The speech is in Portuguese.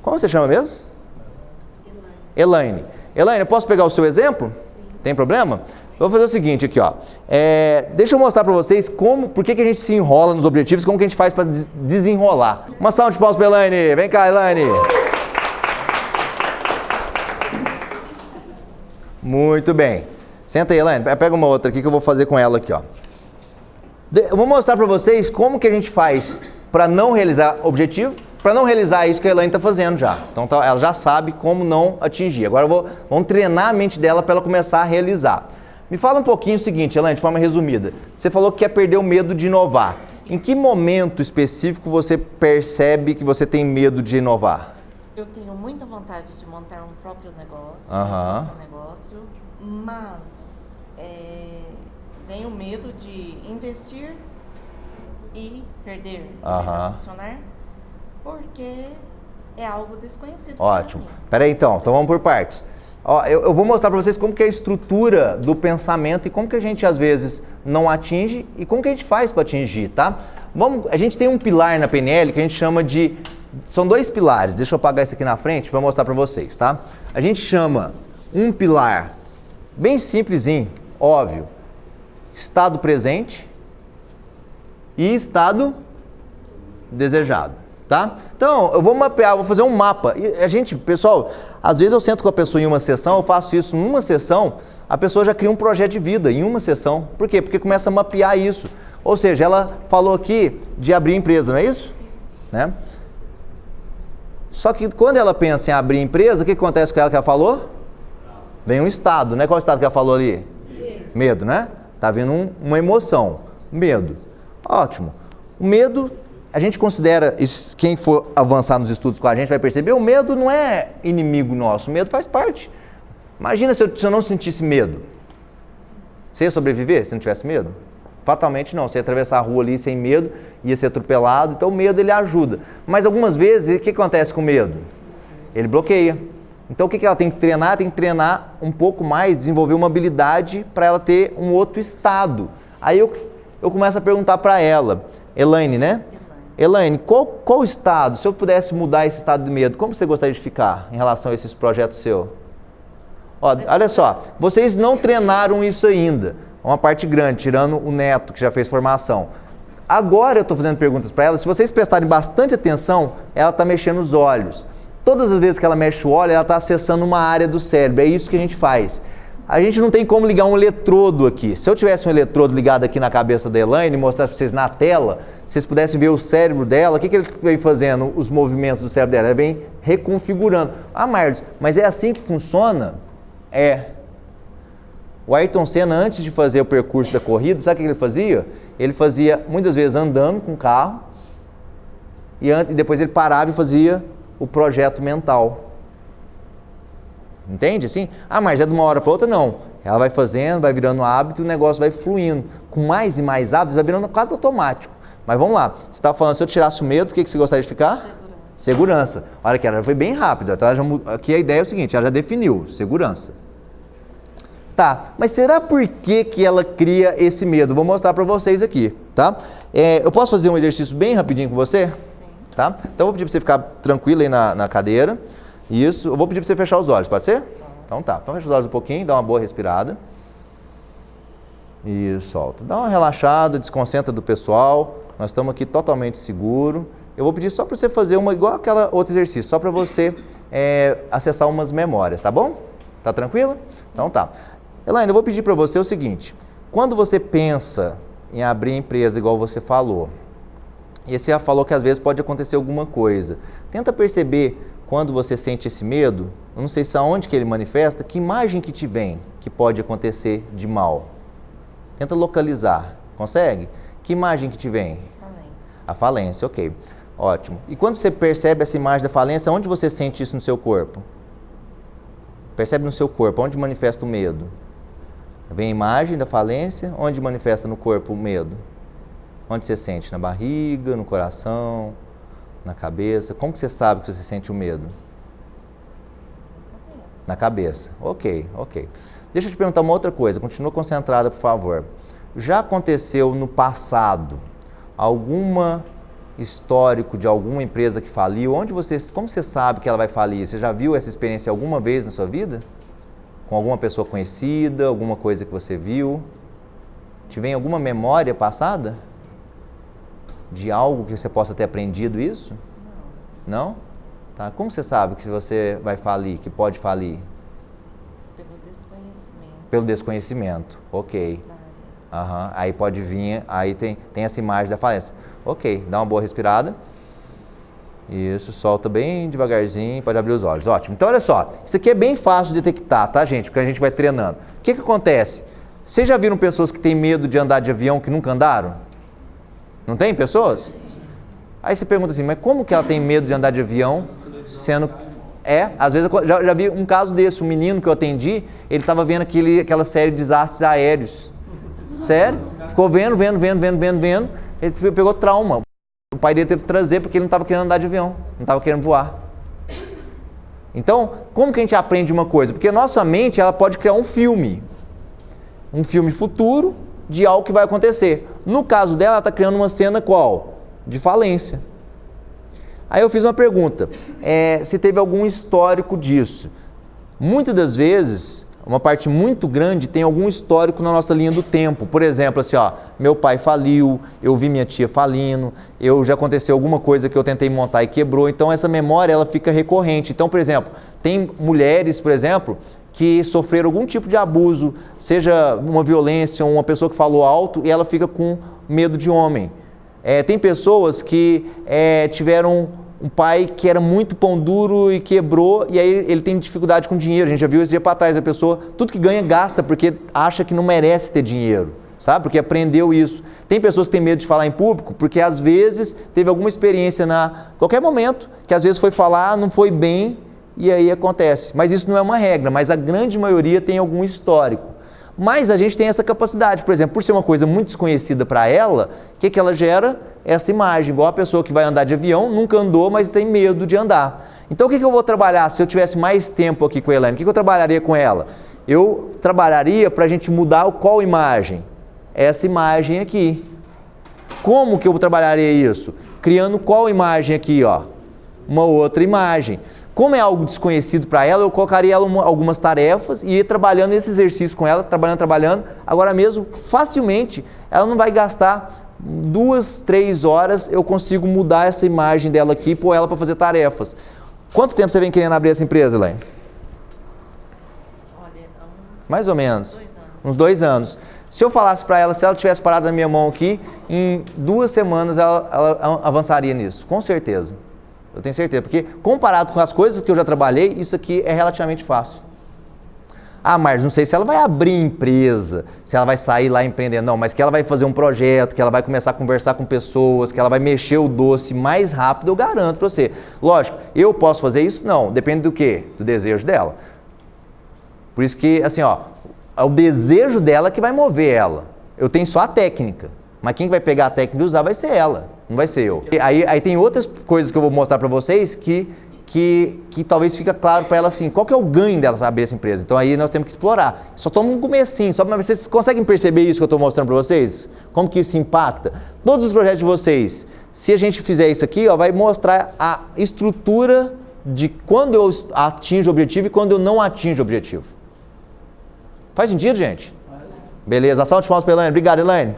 Como você chama mesmo? Elaine. Elaine, eu posso pegar o seu exemplo? Tem problema? Eu vou fazer o seguinte aqui, ó. Deixa eu mostrar para vocês por que a gente se enrola nos objetivos, como que a gente faz para desenrolar. Uma salva de palmas para Elaine. Vem cá, Elaine. Muito bem. Senta aí, Elaine. Pega uma outra aqui que eu vou fazer com ela aqui, ó. Eu vou mostrar para vocês como que a gente faz para não realizar objetivo, para não realizar isso que a Elaine está fazendo já. Então ela já sabe como não atingir. Agora vamos treinar a mente dela para ela começar a realizar. Me fala um pouquinho o seguinte, Elaine, de forma resumida. Você falou que quer perder o medo de inovar. Em que momento específico você percebe que você tem medo de inovar? Eu tenho muita vontade de montar um próprio negócio, mas vem o medo de investir e perder, funcionar, porque é algo desconhecido. Ótimo. Peraí então vamos por partes. Ó, eu vou mostrar para vocês como que é a estrutura do pensamento e como que a gente às vezes não atinge e como que a gente faz para atingir, tá? A gente tem um pilar na PNL que a gente chama de... São dois pilares, deixa eu apagar isso aqui na frente para mostrar para vocês, tá? A gente chama um pilar bem simplesinho, óbvio, estado presente e estado desejado, tá? Então, eu vou mapear, vou fazer um mapa. E pessoal, às vezes eu sento com a pessoa em uma sessão, eu faço isso em uma sessão, a pessoa já cria um projeto de vida em uma sessão. Por quê? Porque começa a mapear isso. Ou seja, ela falou aqui de abrir empresa, não é isso? Né? Só que quando ela pensa em abrir empresa, o que acontece com ela que ela falou? Vem um estado, né? Qual estado que ela falou ali? Medo, né? Tá vindo uma emoção. Medo. Ótimo. O medo, a gente considera, quem for avançar nos estudos com a gente vai perceber, o medo não é inimigo nosso, o medo faz parte. Imagina se eu não sentisse medo. Você ia sobreviver se não tivesse medo? Fatalmente não, você ia atravessar a rua ali sem medo, ia ser atropelado, então o medo ele ajuda. Mas algumas vezes, o que acontece com o medo? Ele bloqueia. Então o que ela tem que treinar? Tem que treinar um pouco mais, desenvolver uma habilidade para ela ter um outro estado. Aí eu começo a perguntar para ela, Elaine, né? Elaine, qual estado, se eu pudesse mudar esse estado de medo, como você gostaria de ficar em relação a esses projetos seus? Olha só, vocês não treinaram isso ainda, uma parte grande, tirando o Neto, que já fez formação. Agora eu estou fazendo perguntas para ela, se vocês prestarem bastante atenção, ela está mexendo os olhos. Todas as vezes que ela mexe o olho, ela está acessando uma área do cérebro, é isso que a gente faz. A gente não tem como ligar um eletrodo aqui. Se eu tivesse um eletrodo ligado aqui na cabeça da Elaine e mostrasse para vocês na tela, vocês pudessem ver o cérebro dela, o que ele vem fazendo, os movimentos do cérebro dela? Ela vem reconfigurando. Marlos, mas é assim que funciona? O Ayrton Senna, antes de fazer o percurso da corrida, sabe o que ele fazia? Ele fazia, muitas vezes, andando com o carro, e depois ele parava e fazia o projeto mental. Entende assim? Mas é de uma hora para outra? Não. Ela vai fazendo, vai virando hábito e o negócio vai fluindo. Com mais e mais hábitos, vai virando quase automático. Mas vamos lá. Você estava falando, se eu tirasse o medo, o que você gostaria de ficar? Segurança. Olha que ela foi bem rápida. Então aqui a ideia é o seguinte, ela já definiu, segurança. Tá, mas será por que ela cria esse medo? Vou mostrar para vocês aqui, tá? Eu posso fazer um exercício bem rapidinho com você? Sim. Tá? Então eu vou pedir para você ficar tranquilo aí na cadeira. Isso, eu vou pedir para você fechar os olhos, pode ser? Então tá, então fecha os olhos um pouquinho, dá uma boa respirada. E solta. Dá uma relaxada, desconcentra do pessoal. Nós estamos aqui totalmente seguros. Eu vou pedir só para você fazer igual aquela outro exercício, só para você acessar umas memórias, tá bom? Tá tranquilo? Então tá. Elaine, eu vou pedir para você o seguinte, quando você pensa em abrir empresa igual você falou, e você já falou que às vezes pode acontecer alguma coisa, tenta perceber quando você sente esse medo, eu não sei se aonde que ele manifesta, que imagem que te vem que pode acontecer de mal. Tenta localizar, consegue? Que imagem que te vem? Falência. A falência, ok. Ótimo. E quando você percebe essa imagem da falência, onde você sente isso no seu corpo? Percebe no seu corpo, onde manifesta o medo? Vem a imagem da falência, onde manifesta no corpo o medo? Onde você sente? Na barriga, no coração, na cabeça? Como que você sabe que você sente o medo? Na cabeça. Ok. Deixa eu te perguntar uma outra coisa, continua concentrada, por favor. Já aconteceu no passado alguma histórico de alguma empresa que faliu? Como você sabe que ela vai falir? Você já viu essa experiência alguma vez na sua vida? Com alguma pessoa conhecida, alguma coisa que você viu? Te vem alguma memória passada? De algo que você possa ter aprendido isso? Não? Tá. Como você sabe que você vai falir, que pode falir? Pelo desconhecimento. Pelo desconhecimento, ok. Uhum. Aí pode vir, aí tem essa imagem da falência. Ok, dá uma boa respirada. Isso, solta bem devagarzinho, pode abrir os olhos. Ótimo. Então, olha só, isso aqui é bem fácil de detectar, tá, gente? Porque a gente vai treinando. O que acontece? Vocês já viram pessoas que têm medo de andar de avião que nunca andaram? Não tem pessoas? Aí você pergunta assim, mas como que ela tem medo de andar de avião, sendo... Às vezes eu já vi um caso desse, um menino que eu atendi, ele estava vendo aquela série de desastres aéreos. Sério? Ficou vendo, ele pegou trauma. O pai dele teve que trazer porque ele não estava querendo andar de avião, não estava querendo voar. Então, como que a gente aprende uma coisa? Porque a nossa mente, ela pode criar um filme futuro de algo que vai acontecer. No caso dela, ela está criando uma cena qual? De falência. Aí eu fiz uma pergunta, se teve algum histórico disso. Muitas das vezes, uma parte muito grande tem algum histórico na nossa linha do tempo. Por exemplo, assim, ó, meu pai faliu, eu vi minha tia falindo, já aconteceu alguma coisa que eu tentei montar e quebrou. Então essa memória, ela fica recorrente. Então, por exemplo, tem mulheres, por exemplo, que sofreram algum tipo de abuso, seja uma violência, uma pessoa que falou alto e ela fica com medo de homem. Tem pessoas que tiveram um pai que era muito pão duro e quebrou, e aí ele tem dificuldade com dinheiro. A gente já viu esse dia para trás, a pessoa, tudo que ganha, gasta, porque acha que não merece ter dinheiro, sabe? Porque aprendeu isso. Tem pessoas que têm medo de falar em público, porque às vezes teve alguma experiência qualquer momento, que às vezes foi falar, não foi bem, e aí acontece. Mas isso não é uma regra, mas a grande maioria tem algum histórico. Mas a gente tem essa capacidade, por exemplo, por ser uma coisa muito desconhecida para ela, o que ela gera? Essa imagem, igual a pessoa que vai andar de avião, nunca andou, mas tem medo de andar. Então o que eu vou trabalhar se eu tivesse mais tempo aqui com a Elaine? O que eu trabalharia com ela? Eu trabalharia para a gente mudar qual imagem? Essa imagem aqui. Como que eu trabalharia isso? Criando qual imagem aqui, ó? Uma outra imagem. Como é algo desconhecido para ela, eu colocaria ela algumas tarefas e ia trabalhando esse exercício com ela, trabalhando. Agora mesmo, facilmente, ela não vai gastar 2, 3 horas, eu consigo mudar essa imagem dela aqui e pôr ela para fazer tarefas. Quanto tempo você vem querendo abrir essa empresa, Elaine? Olha, mais ou menos. 2 anos. Uns 2 anos. Se eu falasse para ela, se ela tivesse parado na minha mão aqui, em 2 semanas ela avançaria nisso, com certeza. Eu tenho certeza, porque comparado com as coisas que eu já trabalhei, isso aqui é relativamente fácil. Ah, mas não sei se ela vai abrir empresa, se ela vai sair lá empreendendo, não, mas que ela vai fazer um projeto, que ela vai começar a conversar com pessoas, que ela vai mexer o doce mais rápido, eu garanto para você. Lógico, eu posso fazer isso? Não, depende do quê? Do desejo dela. Por isso que, assim, ó, é o desejo dela que vai mover ela. Eu tenho só a técnica, mas quem vai pegar a técnica e usar vai ser ela, não vai ser eu. Aí tem outras coisas que eu vou mostrar para vocês que talvez fica claro para ela assim, qual que é o ganho dela abrir essa empresa. Então aí nós temos que explorar. Só toma um comecinho, só para vocês conseguem perceber isso que eu estou mostrando para vocês? Como que isso impacta? Todos os projetos de vocês, se a gente fizer isso aqui, ó, vai mostrar a estrutura de quando eu atinjo o objetivo e quando eu não atinjo o objetivo. Faz sentido, gente? Beleza, uma salva de palmas para a Elaine. Obrigado, Elaine.